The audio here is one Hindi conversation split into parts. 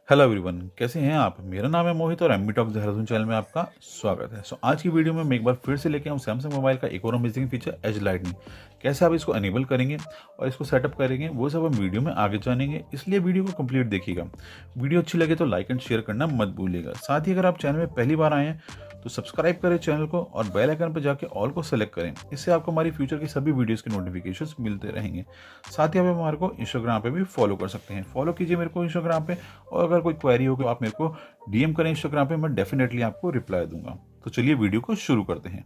हेलो एवरीवन, कैसे हैं आप। मेरा नाम है मोहित और एमबी टॉक देहरादून चैनल में आपका स्वागत है। आज की वीडियो में मैं एक बार फिर से लेके आऊँ सैमसंग मोबाइल का एक और अमेजिंग फीचर एज लाइटनिंग। कैसे आप इसको एनेबल करेंगे और इसको सेटअप करेंगे वो सब हम वीडियो में आगे जानेंगे, इसलिए वीडियो को कंप्लीट देखिएगा। वीडियो अच्छी लगे तो लाइक एंड शेयर करना मत भूलिएगा। साथ ही अगर आप चैनल में पहली बार आए हैं तो सब्सक्राइब करें चैनल को और बेल आइकन पर जाके ऑल को सेलेक्ट करें। इससे आपको हमारी फ्यूचर की सभी वीडियोस के नोटिफिकेशंस मिलते रहेंगे। साथ ही आप हमारे को इंस्टाग्राम पे भी फॉलो कर सकते हैं। फॉलो कीजिए मेरे को इंस्टाग्राम पे, और अगर कोई क्वेरी हो तो आप मेरे को डीएम करें इंस्टाग्राम पे, मैं डेफिनेटली आपको रिप्लाई दूंगा। तो चलिए वीडियो को शुरू करते हैं।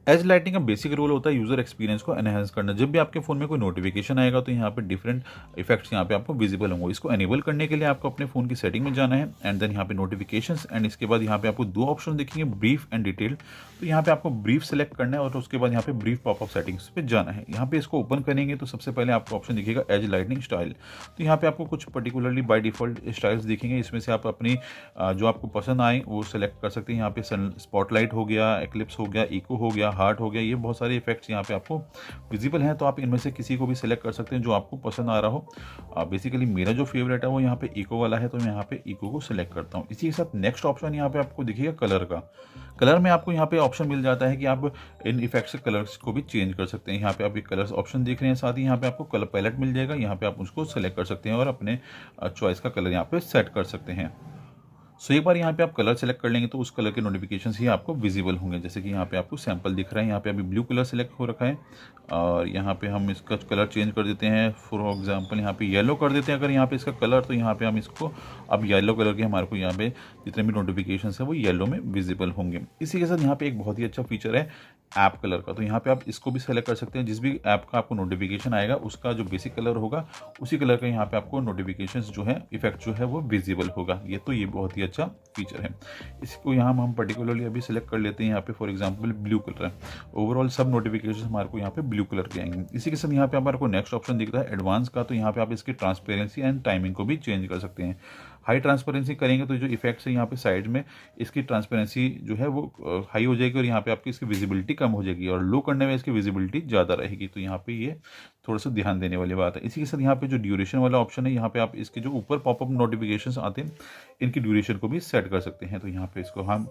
एज लाइटिंग का बेसिक रोल होता है यूजर एक्सपीरियंस को एनहेंस करना। जब भी आपके फोन में कोई नोटिफिकेशन आएगा तो यहाँ पे डिफरेंट इफेक्ट्स यहाँ पे आपको विजिबल होंगे। इसको एनेबल करने के लिए आपको अपने फोन की सेटिंग में जाना है एंड देन यहाँ पे नोटिफिकेशंस, एंड इसके बाद यहाँ पे आपको दो ऑप्शन दिखेंगे, ब्रीफ एंड डिटेल। तो यहाँ पे आपको ब्रीफ सेलेक्ट करना है और उसके बाद यहाँ पे ब्रीफ पॉपअप सेटिंग्स पे जाना है। यहाँ पे इसको ओपन करेंगे तो सबसे पहले आपको ऑप्शन दिखेगा एज लाइटनिंग स्टाइल। तो यहाँ पे आपको कुछ पर्टिकुलरली बाय डिफॉल्ट स्टाइल्स दिखेंगे। इसमें से आप अपनी जो आपको पसंद आए वो सेलेक्ट कर सकते हैं। यहाँ पे सन स्पॉटलाइट हो गया, एक्लिप्स हो गया, इको हो गया, हार्ट हो गया, ये बहुत सारे इफेक्ट्स यहाँ पे आपको विजिबल हैं। तो आप इनमें से किसी को भी सिलेक्ट कर सकते हैं जो आपको पसंद आ रहा हो। बेसिकली मेरा जो फेवरेट है वो यहाँ पे इको वाला है, तो मैं यहाँ पे इको को सिलेक्ट करता हूँ। इसी के साथ नेक्स्ट ऑप्शन यहाँ पे आपको दिखेगा कलर का। कलर में आपको यहाँ पे ऑप्शन मिल जाता है कि आप इन इफेक्ट्स के कलर्स को भी चेंज कर सकते हैं। यहाँ पे आप एक कलर्स ऑप्शन देख रहे हैं, साथ ही यहाँ पे आपको कलर पैलेट मिल जाएगा। यहाँ पे आप उसको सेलेक्ट कर सकते हैं और अपने चॉइस का कलर यहाँ पे सेट कर सकते हैं। सो एक बार यहाँ पे आप कलर सेलेक्ट कर लेंगे तो उस कलर के नोटिफिकेशंस ही आपको विजिबल होंगे। जैसे कि यहाँ पे आपको सैंपल दिख रहा है, यहाँ पे अभी ब्लू कलर सेलेक्ट हो रखा है और यहाँ पे हम इसका कलर चेंज कर देते हैं। फॉर एग्जांपल यहाँ पे येलो कर देते हैं अगर यहाँ पे इसका कलर, तो यहाँ पे हम इसको अब येलो कलर के हमारे को यहाँ पे जितने भी नोटिफिकेशन है वो येलो में विजिबल होंगे। इसी के साथ यहाँ पे एक बहुत ही अच्छा फीचर है ऐप कलर का। तो यहाँ पे आप इसको भी सेलेक्ट कर सकते हैं। जिस भी ऐप का आपको नोटिफिकेशन आएगा उसका जो बेसिक कलर होगा उसी कलर का यहाँ पे आपको नोटिफिकेशंस जो है, इफेक्ट जो है वो विजिबल होगा। ये बहुत ही अच्छा फीचर है। इसको यहाँ हम पर्टिकुलरली अभी सेलेक्ट कर लेते हैं। यहाँ पे फॉर एग्जांपल ब्लू कलर है, ओवरऑल सब नोटिफिकेशन हमारे को यहाँ पे ब्लू कलर के आएंगे। इसी के साथ यहाँ पे हमारे को नेक्स्ट ऑप्शन दिखता है एडवांस का। तो यहाँ पे आप इसकी ट्रांसपेरेंसी एंड टाइमिंग को भी चेंज कर सकते हैं। हाई ट्रांसपेरेंसी करेंगे तो जो इफेक्ट्स है यहाँ पे साइड में, इसकी ट्रांसपेरेंसी जो है वो हाई हो जाएगी और यहाँ पे आपकी इसकी विजिबिलिटी कम हो जाएगी, और लो करने में इसकी विजिबिलिटी ज़्यादा रहेगी। तो यहाँ पे ये थोड़ा सा ध्यान देने वाली बात है। इसी के साथ यहाँ पे जो ड्यूरेशन वाला ऑप्शन है, यहाँ पे आप इसके जो ऊपर पॉपअप नोटिफिकेशंस आते हैं इनकी ड्यूरेशन को भी सेट कर सकते हैं। तो यहाँ पे इसको हम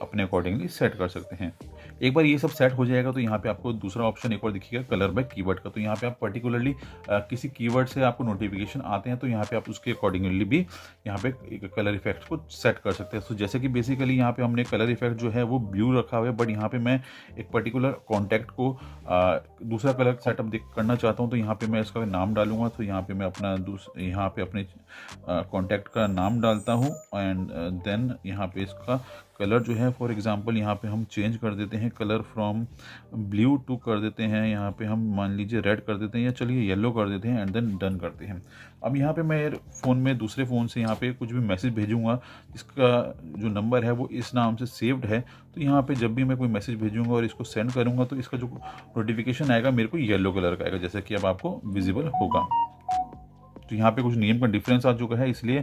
अपने अकॉर्डिंगली सेट कर सकते हैं। एक बार ये सब सेट हो जाएगा तो यहाँ पे आपको दूसरा ऑप्शन एक और दिखेगा कलर बाय कीवर्ड का। तो यहाँ पे आप पर्टिकुलरली किसी कीवर्ड से आपको नोटिफिकेशन आते हैं तो यहाँ पे आप उसके अकॉर्डिंगली भी यहाँ पे कलर इफेक्ट को सेट कर सकते हैं। तो जैसे कि बेसिकली यहाँ पे हमने कलर इफेक्ट जो है वो ब्लू रखा हुआ है, बट यहाँ पे मैं एक पर्टिकुलर कॉन्टैक्ट को दूसरा कलर सेटअप करना चाहता हूँ। तो यहाँ पे मैं इसका नाम डालूंगा। तो यहाँ पे मैं अपना यहाँ पे अपने कॉन्टैक्ट का नाम डालता हूँ एंड देन यहाँ पे इसका कलर जो है फॉर एग्जांपल यहाँ पे हम चेंज कर देते हैं, कलर फ्रॉम ब्लू टू कर देते हैं। यहाँ पे हम मान लीजिए रेड कर देते हैं या चलिए येलो कर देते हैं एंड देन डन करते हैं। अब यहाँ पे मैं फ़ोन में दूसरे फ़ोन से यहाँ पे कुछ भी मैसेज भेजूंगा, इसका जो नंबर है वो इस नाम से सेव्ड है। तो यहाँ पे जब भी मैं कोई मैसेज भेजूंगा और इसको सेंड करूँगा तो इसका जो नोटिफिकेशन आएगा मेरे को येलो कलर का आएगा, जैसे कि अब आपको विजिबल होगा। तो यहाँ पे कुछ नेम का डिफरेंस आ चुका है, इसलिए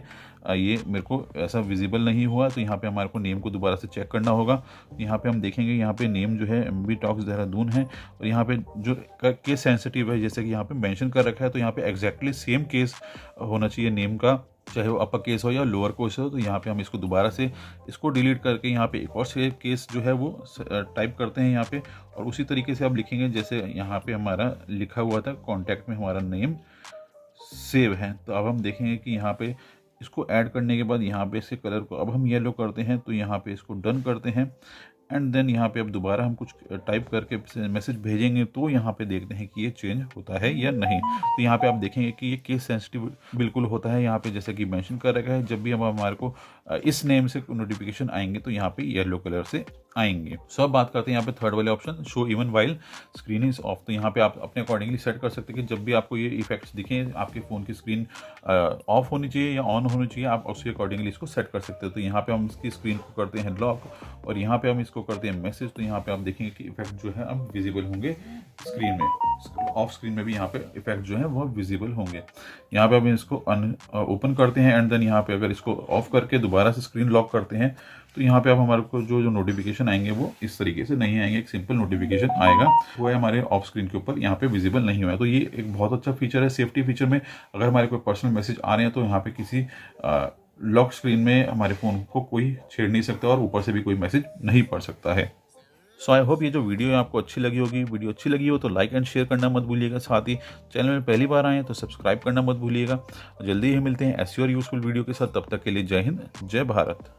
ये मेरे को ऐसा विजिबल नहीं हुआ। तो यहाँ पे हमारे को नेम को दोबारा से चेक करना होगा। यहाँ पे हम देखेंगे यहाँ पे नेम जो है एमबी टॉक्स देहरादून है, और यहाँ पे जो केस सेंसिटिव है जैसे कि यहाँ पे मेंशन कर रखा है, तो यहाँ पे एग्जैक्टली सेम केस होना चाहिए नेम का, चाहे वो अपर केस हो या लोअर केस हो। तो यहाँ पे हम इसको दोबारा से इसको डिलीट करके यहाँ पे एक और सेव केस जो है वो टाइप करते हैं यहाँ पे, और उसी तरीके से आप लिखेंगे जैसे यहाँ पे हमारा लिखा हुआ था कॉन्टैक्ट में हमारा नेम सेव है। तो अब हम देखेंगे कि यहाँ पे इसको ऐड करने के बाद यहाँ पे इसके कलर को अब हम येलो करते हैं। तो यहाँ पे इसको डन करते हैं एंड देन यहाँ पे अब दोबारा हम कुछ टाइप करके मैसेज भेजेंगे तो यहाँ पे देखते हैं कि ये चेंज होता है या नहीं। तो यहाँ पे आप देखेंगे कि ये केस सेंसिटिव बिल्कुल होता है। यहाँ पे जैसे कि मेंशन कर रखा है, जब भी हम हमारे को इस नेम से नोटिफिकेशन आएंगे तो यहाँ पे येलो कलर से आएंगे। सो अब बात करते हैं यहाँ पे थर्ड वाले option, show even while screen is of. तो यहाँ पे आप अपने अकॉर्डिंगली सेट कर सकते हैं कि जब भी आपको ये इफेक्ट्स दिखें, आपके फ़ोन की स्क्रीन ऑफ होनी चाहिए या ऑन होनी चाहिए, आप उसके अकॉर्डिंगली इसको सेट कर सकते हो। तो यहाँ पे हम इसकी स्क्रीन को करते हैं लॉक और यहाँ पे हम इसको करते हैं मैसेज। तो यहाँ पे आप देखेंगे कि इफेक्ट जो है अब विजिबल होंगे स्क्रीन में, ऑफ स्क्रीन में भी यहाँ पे इफेक्ट जो है वो विजिबल होंगे। यहाँ पे अब इसको ओपन करते हैं एंड देन यहाँ पे अगर इसको ऑफ करके दोबारा से स्क्रीन लॉक करते हैं तो यहाँ पे अब हमारे को जो नोटिफिकेशन आएंगे वो इस तरीके से नहीं आएंगे। एक सिंपल नोटिफिकेशन आएगा, वो है हमारे ऑफ स्क्रीन के ऊपर यहाँ पे विजिबल नहीं हुआ है। तो ये एक बहुत अच्छा फीचर है सेफ्टी फीचर में। अगर हमारे कोई पर्सनल मैसेज आ रहे हैं तो यहाँ पे किसी लॉक स्क्रीन में हमारे फ़ोन को कोई छेड़ नहीं सकता और ऊपर से भी कोई मैसेज नहीं पढ़ सकता है। सो आई होप ये जो वीडियो है आपको अच्छी लगी होगी। वीडियो अच्छी लगी हो तो लाइक एंड शेयर करना मत भूलिएगा। साथ ही चैनल में पहली बार आए हैं तो सब्सक्राइब करना मत भूलिएगा। जल्दी ही मिलते हैं ऐसी और यूज़फुल वीडियो के साथ। तब तक के लिए जय हिंद, जय भारत।